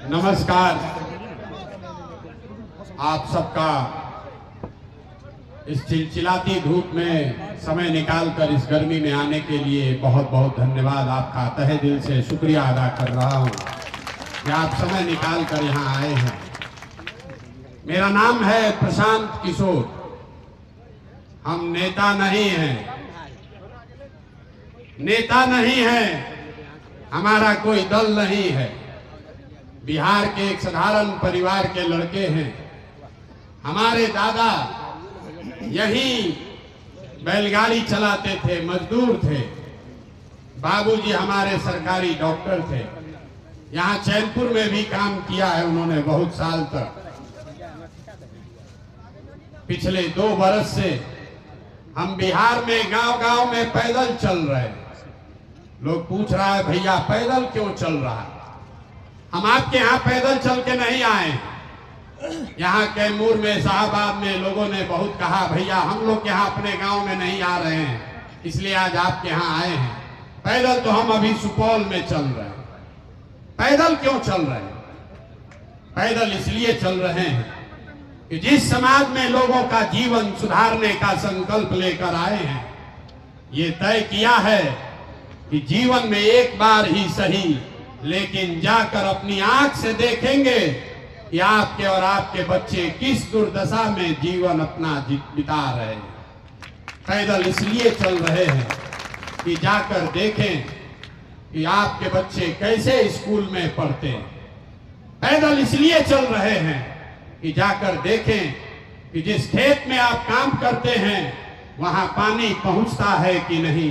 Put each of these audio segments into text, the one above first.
नमस्कार। आप सबका इस चिलचिलाती धूप में समय निकालकर इस गर्मी में आने के लिए बहुत बहुत धन्यवाद। आपका तहे दिल से शुक्रिया अदा कर रहा हूं कि आप समय निकालकर यहां आए हैं। मेरा नाम है प्रशांत किशोर। हम नेता नहीं हैं, नेता नहीं हैं, हमारा कोई दल नहीं है। बिहार के एक साधारण परिवार के लड़के हैं। हमारे दादा यही बैलगाड़ी चलाते थे, मजदूर थे। बाबूजी हमारे सरकारी डॉक्टर थे। यहाँ चैनपुर में भी काम किया है उन्होंने बहुत साल तक। पिछले 2 बरस से हम बिहार में गांव-गांव में पैदल चल रहे हैं। लोग पूछ रहा है भैया पैदल क्यों चल रहा है? हम आपके यहाँ पैदल चल के नहीं आए। यहाँ कैमूर में, शाहबाद में लोगों ने बहुत कहा भैया हम लोग यहाँ अपने गांव में नहीं आ रहे हैं, इसलिए आज आपके यहाँ आए हैं। पैदल तो हम अभी सुपौल में चल रहे हैं। पैदल क्यों चल रहे हैं? पैदल इसलिए चल रहे हैं कि जिस समाज में लोगों का जीवन सुधारने का संकल्प लेकर आए हैं, ये तय किया है कि जीवन में एक बार ही सही, लेकिन जाकर अपनी आंख से देखेंगे कि आपके और आपके बच्चे किस दुर्दशा में जीवन अपना बिता रहे हैं। पैदल इसलिए चल रहे हैं कि जाकर देखें कि आपके बच्चे कैसे स्कूल में पढ़ते हैं। पैदल इसलिए चल रहे हैं कि जाकर देखें कि जिस खेत में आप काम करते हैं वहां पानी पहुंचता है कि नहीं।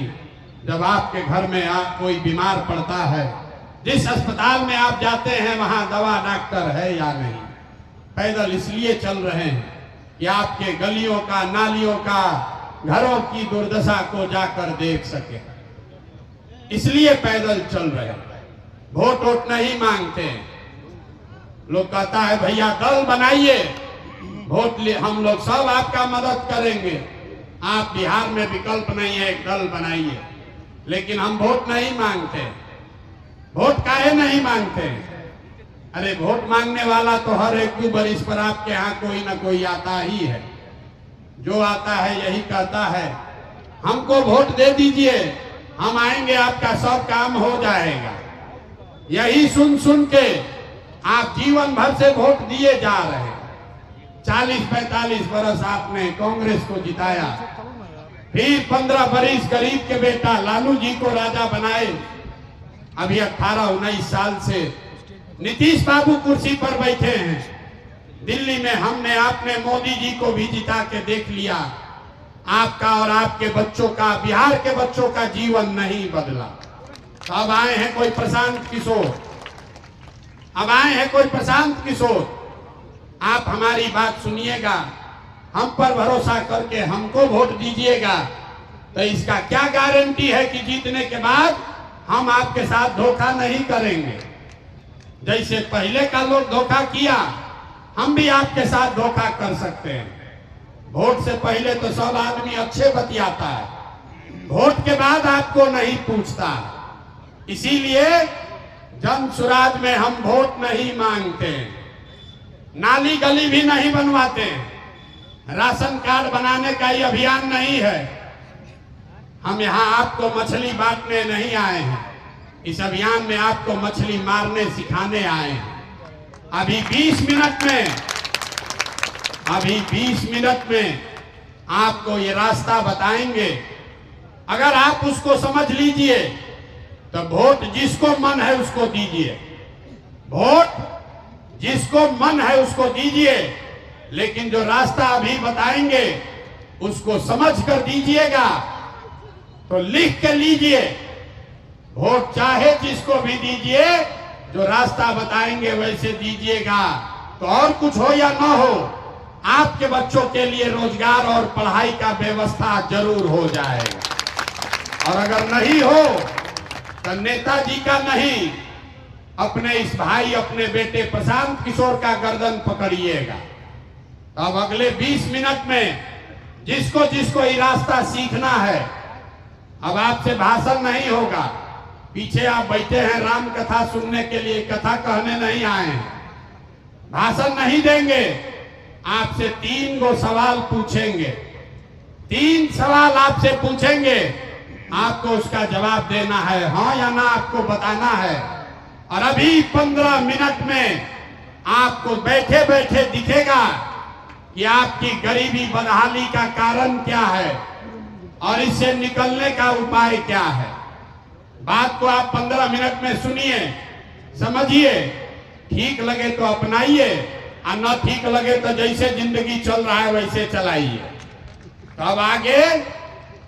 जब आपके घर में कोई बीमार पड़ता है, जिस अस्पताल में आप जाते हैं वहां दवा डॉक्टर है या नहीं। पैदल इसलिए चल रहे हैं कि आपके गलियों का, नालियों का, घरों की दुर्दशा को जाकर देख सके। इसलिए पैदल चल रहे हैं। वोट वोट नहीं मांगते। लोग कहता है भैया दल बनाइए, वोट ले, हम लोग सब आपका मदद करेंगे। आप बिहार में विकल्प नहीं है, एक दल बनाइए। लेकिन हम वोट नहीं मांगते। वोट काहे नहीं मांगते? अरे वोट मांगने वाला तो हर 1-2 बरिस पर आपके यहाँ कोई ना कोई आता ही है। जो आता है यही कहता है हमको वोट दे दीजिए, हम आएंगे, आपका सब काम हो जाएगा। यही सुन सुन के आप जीवन भर से वोट दिए जा रहे हैं। 40-45 बरस आपने कांग्रेस को जिताया, फिर 15 बरिस गरीब के बेटा लालू जी को राजा बनाए। अभी 18-19 साल से नीतीश बाबू कुर्सी पर बैठे हैं। दिल्ली में हमने, आपने मोदी जी को भी जिता के देख लिया। आपका और आपके बच्चों का, बिहार के बच्चों का जीवन नहीं बदला। तो अब आए हैं कोई प्रशांत किशोर, अब आए हैं कोई प्रशांत किशोर। आप हमारी बात सुनिएगा, हम पर भरोसा करके हमको वोट दीजिएगा। तो इसका क्या गारंटी है कि जीतने के बाद हम आपके साथ धोखा नहीं करेंगे। जैसे पहले का लोग धोखा किया, हम भी आपके साथ धोखा कर सकते हैं। वोट से पहले तो सब आदमी अच्छे बतियाता है, वोट के बाद आपको नहीं पूछता। इसीलिए जन सुराज में हम वोट नहीं मांगते, नाली गली भी नहीं बनवाते, राशन कार्ड बनाने का ये अभियान नहीं है। हम यहाँ आपको मछली बांटने नहीं आए हैं, इस अभियान में आपको मछली मारने सिखाने आए हैं। अभी 20 मिनट में आपको ये रास्ता बताएंगे। अगर आप उसको समझ लीजिए तो वोट जिसको मन है उसको दीजिए, वोट जिसको मन है उसको दीजिए। लेकिन जो रास्ता अभी बताएंगे उसको समझ कर दीजिएगा। तो लिख के लीजिए, वोट चाहे जिसको भी दीजिए, जो रास्ता बताएंगे वैसे दीजिएगा। तो और कुछ हो या ना हो, आपके बच्चों के लिए रोजगार और पढ़ाई का व्यवस्था जरूर हो जाएगा। और अगर नहीं हो तो नेताजी का नहीं, अपने इस भाई, अपने बेटे प्रशांत किशोर का गर्दन पकड़िएगा। तो अब अगले 20 मिनट में जिसको जिसको ये रास्ता सीखना है, अब आपसे भाषण नहीं होगा, पीछे आप बैठे हैं राम कथा सुनने के लिए, कथा कहने नहीं आए हैं, भाषण नहीं देंगे। आपसे 3 गो सवाल पूछेंगे, 3 सवाल आपसे पूछेंगे, आपको उसका जवाब देना है, हाँ या ना आपको बताना है। और अभी 15 मिनट में आपको बैठे बैठे दिखेगा कि आपकी गरीबी बदहाली का कारण क्या है और इससे निकलने का उपाय क्या है। बात को आप 15 मिनट में सुनिए, समझिए, ठीक लगे तो अपनाइए और न ठीक लगे तो जैसे जिंदगी चल रहा है वैसे चलाइए। तो अब आगे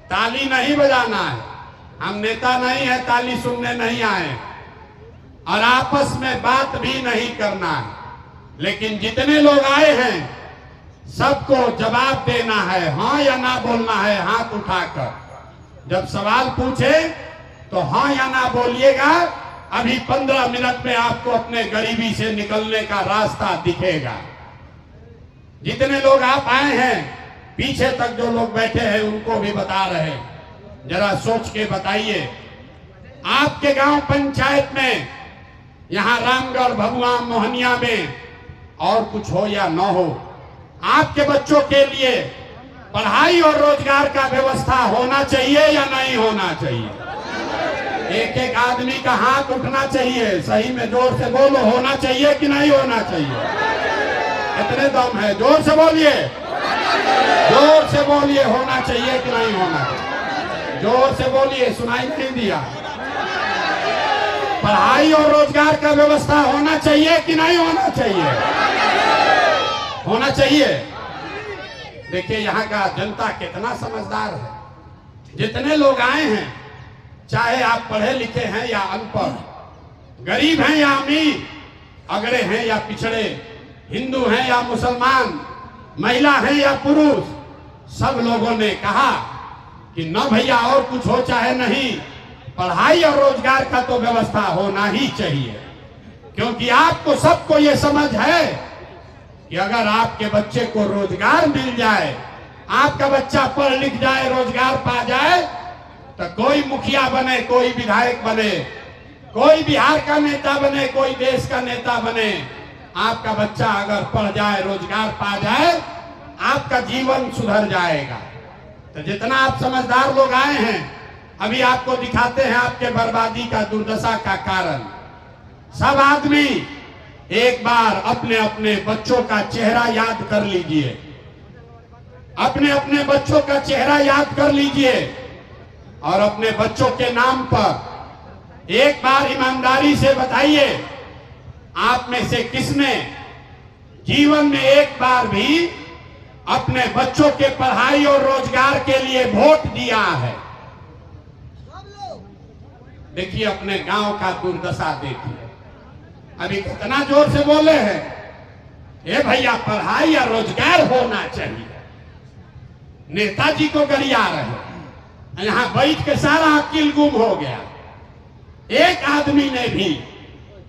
ताली नहीं बजाना है, हम नेता नहीं है, ताली सुनने नहीं आए, और आपस में बात भी नहीं करना है। लेकिन जितने लोग आए हैं सबको जवाब देना है, हाँ या ना बोलना है हाथ उठाकर। जब सवाल पूछे तो हाँ या ना बोलिएगा। अभी 15 मिनट में आपको अपने गरीबी से निकलने का रास्ता दिखेगा। जितने लोग आप आए हैं, पीछे तक जो लोग बैठे हैं उनको भी बता रहे, जरा सोच के बताइए, आपके गांव पंचायत में, यहाँ रामगढ़, भभुआ, मोहनिया में और कुछ हो या न हो, आपके बच्चों के लिए पढ़ाई और रोजगार का व्यवस्था होना चाहिए या नहीं होना चाहिए? एक एक आदमी का हाथ उठना चाहिए, सही में जोर से बोलो, होना चाहिए कि नहीं होना चाहिए? इतने दम है, जोर से बोलिए, जोर से बोलिए, होना चाहिए कि नहीं होना चाहिए? जोर से बोलिए, सुनाई नहीं दिया। पढ़ाई और रोजगार का व्यवस्था होना चाहिए कि नहीं होना चाहिए? होना चाहिए। देखिए यहाँ का जनता कितना समझदार है। जितने लोग आए हैं, चाहे आप पढ़े लिखे हैं या अनपढ़, गरीब हैं या अमीर, अगड़े हैं या पिछड़े, हिंदू हैं या मुसलमान, महिला हैं या पुरुष, सब लोगों ने कहा कि न भैया और कुछ हो चाहे नहीं, पढ़ाई और रोजगार का तो व्यवस्था होना ही चाहिए। क्योंकि आपको सबको ये समझ है कि अगर आपके बच्चे को रोजगार मिल जाए, आपका बच्चा पढ़ लिख जाए, रोजगार पा जाए, तो कोई मुखिया बने, कोई विधायक बने, कोई बिहार का नेता बने, कोई देश का नेता बने, आपका बच्चा अगर पढ़ जाए, रोजगार पा जाए, आपका जीवन सुधर जाएगा। तो जितना आप समझदार लोग आए हैं, अभी आपको दिखाते हैं आपके बर्बादी का, दुर्दशा का कारण। सब आदमी एक बार अपने अपने बच्चों का चेहरा याद कर लीजिए, अपने अपने बच्चों का चेहरा याद कर लीजिए और अपने बच्चों के नाम पर एक बार ईमानदारी से बताइए, आप में से किसने जीवन में एक बार भी अपने बच्चों के पढ़ाई और रोजगार के लिए वोट दिया है? देखिए अपने गांव का दुर्दशा देखिए। अभी कितना जोर से बोले हैं, ए भैया पढ़ाई या रोजगार होना चाहिए। नेताजी को गरिया रहे, यहां बैठ के सारा अकिल गुम हो गया। एक आदमी ने भी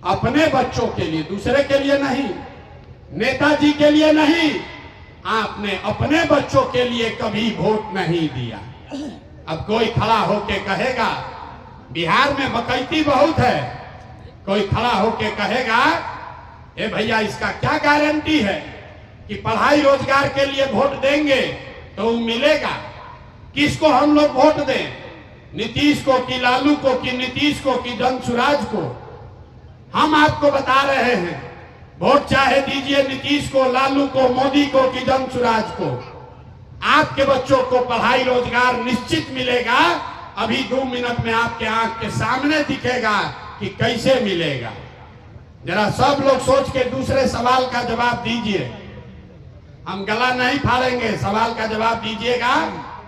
अपने बच्चों के लिए, दूसरे के लिए नहीं, नेताजी के लिए नहीं, आपने अपने बच्चों के लिए कभी वोट नहीं दिया। अब कोई खड़ा होके कहेगा, बिहार में बकैती बहुत है, कोई खड़ा होके कहेगा, ए भैया इसका क्या गारंटी है कि पढ़ाई रोजगार के लिए वोट देंगे तो मिलेगा? किसको हम लोग वोट दें? नीतीश को कि लालू को कि नीतीश को कि जनसुराज को? हम आपको बता रहे हैं, वोट चाहे दीजिए नीतीश को, लालू को, मोदी को कि जनसुराज को, आपके बच्चों को पढ़ाई रोजगार निश्चित मिलेगा। अभी 2 मिनट में आपके आंख के सामने दिखेगा कि कैसे मिलेगा। जरा सब लोग सोच के दूसरे सवाल का जवाब दीजिए। हम गला नहीं फाड़ेंगे, सवाल का जवाब दीजिएगा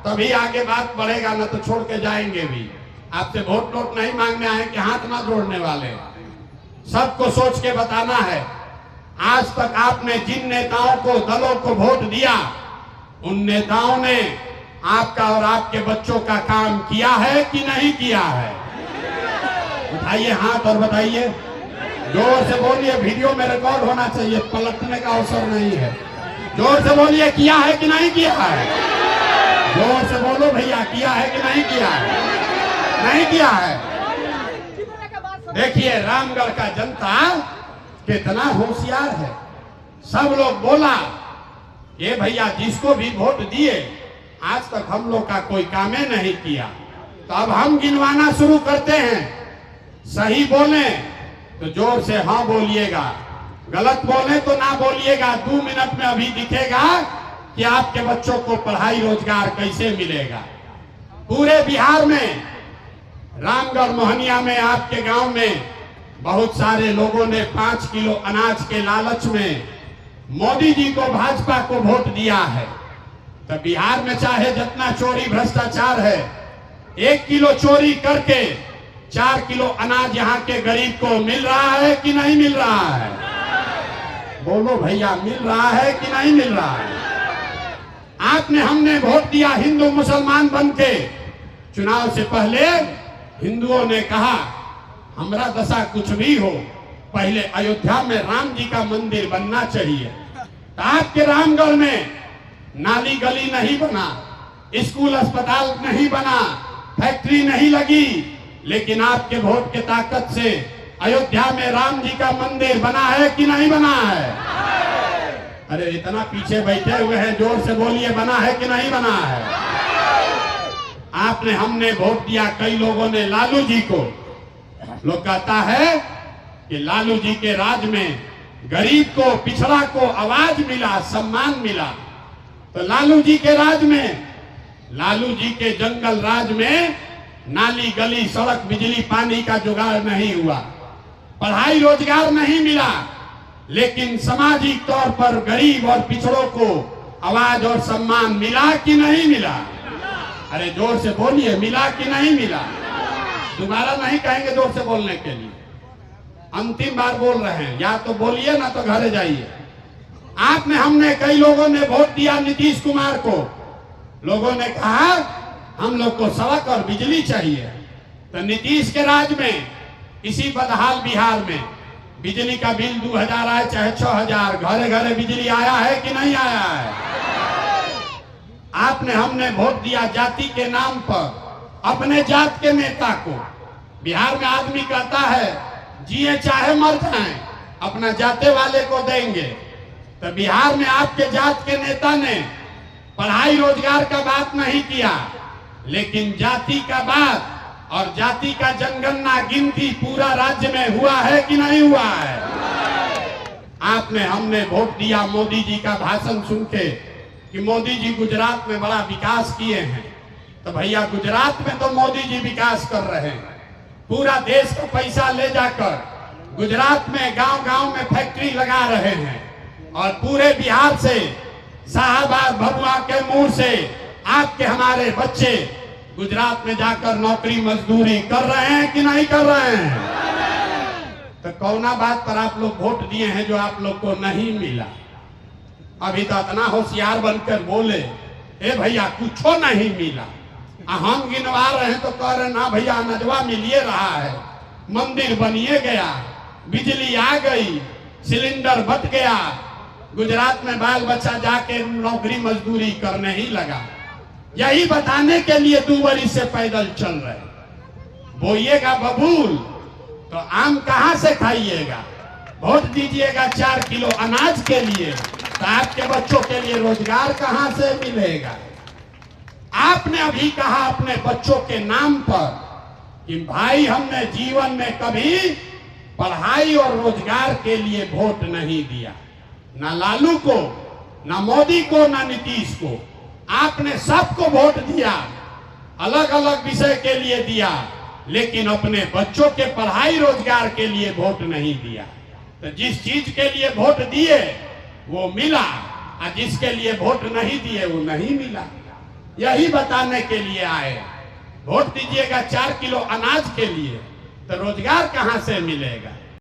तभी आगे बात बढ़ेगा, न तो छोड़ के जाएंगे भी। आपसे वोट नोट नहीं मांगने आए कि हाथ ना जोड़ने वाले। सबको सोच के बताना है। आज तक आपने जिन नेताओं को, दलों को वोट दिया, उन नेताओं ने आपका और आपके बच्चों का काम किया है कि नहीं किया है? उठाइए हाथ और बताइए, जोर से बोलिए, वीडियो में रिकॉर्ड होना चाहिए, पलटने का अवसर नहीं है। जोर से बोलिए, किया है कि नहीं किया है? जोर से बोलो भैया, किया है कि नहीं किया है? नहीं किया है। देखिए रामगढ़ का जनता कितना होशियार है। सब लोग बोला ये भैया जिसको भी वोट दिए आज तक हम लोग का कोई काम नहीं किया, तो अब हम गिनवाना शुरू करते हैं। सही बोले तो जोर से हाँ बोलिएगा, गलत बोले तो ना बोलिएगा। 2 मिनट में अभी दिखेगा कि आपके बच्चों को पढ़ाई रोजगार कैसे मिलेगा। पूरे बिहार में रामगढ़ मोहनिया में आपके गांव में बहुत सारे लोगों ने 5 किलो अनाज के लालच में मोदी जी को भाजपा को वोट दिया है। तो बिहार में चाहे जितना चोरी भ्रष्टाचार है, 1 किलो चोरी करके 4 किलो अनाज यहाँ के गरीब को मिल रहा है कि नहीं मिल रहा है? बोलो भैया, मिल रहा है कि नहीं मिल रहा है? आपने हमने वोट दिया हिंदू मुसलमान बनके। चुनाव से पहले हिंदुओं ने कहा हमारा दशा कुछ भी हो, पहले अयोध्या में राम जी का मंदिर बनना चाहिए। तो आपके रामगढ़ में नाली गली नहीं बना, स्कूल अस्पताल नहीं बना, फैक्ट्री नहीं लगी, लेकिन आपके वोट के ताकत से अयोध्या में राम जी का मंदिर बना है कि नहीं बना है? अरे इतना पीछे बैठे हुए हैं, जोर से बोलिए, बना है कि नहीं बना है? आपने हमने वोट दिया कई लोगों ने लालू जी को। लोग कहता है कि लालू जी के राज में गरीब को, पिछड़ा को आवाज मिला, सम्मान मिला। तो लालू जी के राज में, लालू जी के जंगल राज में नाली गली सड़क बिजली पानी का जुगाड़ नहीं हुआ, पढ़ाई रोजगार नहीं मिला, लेकिन सामाजिक तौर पर गरीब और पिछड़ों को आवाज और सम्मान मिला कि नहीं मिला? अरे जोर से बोलिए, मिला कि नहीं मिला? दोबारा नहीं कहेंगे जोर से बोलने के लिए, अंतिम बार बोल रहे हैं। या तो बोलिए ना तो घर जाइए। आपने हमने कई लोगों ने वोट दिया नीतीश कुमार को। लोगों ने कहा हम लोग को सड़क और बिजली चाहिए। तो नीतीश के राज में इसी बदहाल बिहार में बिजली का बिल 2000 आए चाहे 6000, घरे घरे बिजली आया है कि नहीं आया है? आपने हमने वोट दिया जाति के नाम पर अपने जात के नेता को। बिहार में आदमी कहता है जिए चाहे मर जाएं, अपना जाते वाले को देंगे। तो बिहार में आपके जात के नेता ने पढ़ाई रोजगार का बात नहीं किया, लेकिन जाति का बात और जाति का जनगणना गिनती पूरा राज्य में हुआ है कि नहीं हुआ है? आपने हमने वोट दिया मोदी जी का भाषण सुन के कि मोदी जी गुजरात में बड़ा विकास किए हैं। तो भैया गुजरात में तो मोदी जी विकास कर रहे हैं, पूरा देश का पैसा ले जाकर गुजरात में गांव गांव में फैक्ट्री लगा रहे हैं, और पूरे बिहार से शाहबाद भभुआ के मुंह से आपके हमारे बच्चे गुजरात में जाकर नौकरी मजदूरी कर रहे हैं कि नहीं कर रहे हैं? तो कौना बात पर आप लोग वोट दिए हैं जो आप लोग को नहीं मिला? अभी तो इतना होशियार बनकर बोले ए भैया कुछो नहीं मिला। हम गिनवा रहे हैं तो कह रहे ना भैया नजवा मिलिए रहा है, मंदिर बनिए गया, बिजली आ गई, सिलेंडर बट गया, गुजरात में बाल बच्चा जाके नौकरी मजदूरी करने ही लगा। यही बताने के लिए 2 बरस से पैदल चल रहे। बोइएगा बबूल तो आम कहां से खाइएगा? वोट दीजिएगा 4 किलो अनाज के लिए, तो आपके बच्चों के लिए रोजगार कहां से मिलेगा? आपने अभी कहा अपने बच्चों के नाम पर कि भाई हमने जीवन में कभी पढ़ाई और रोजगार के लिए वोट नहीं दिया, ना लालू को, ना मोदी को, ना नीतीश को। आपने सबको वोट दिया, अलग अलग विषय के लिए दिया, लेकिन अपने बच्चों के पढ़ाई रोजगार के लिए वोट नहीं दिया। तो जिस चीज के लिए वोट दिए वो मिला, और जिसके लिए वोट नहीं दिए वो नहीं मिला। यही बताने के लिए आए। वोट दीजिएगा 4 किलो अनाज के लिए, तो रोजगार कहां से मिलेगा?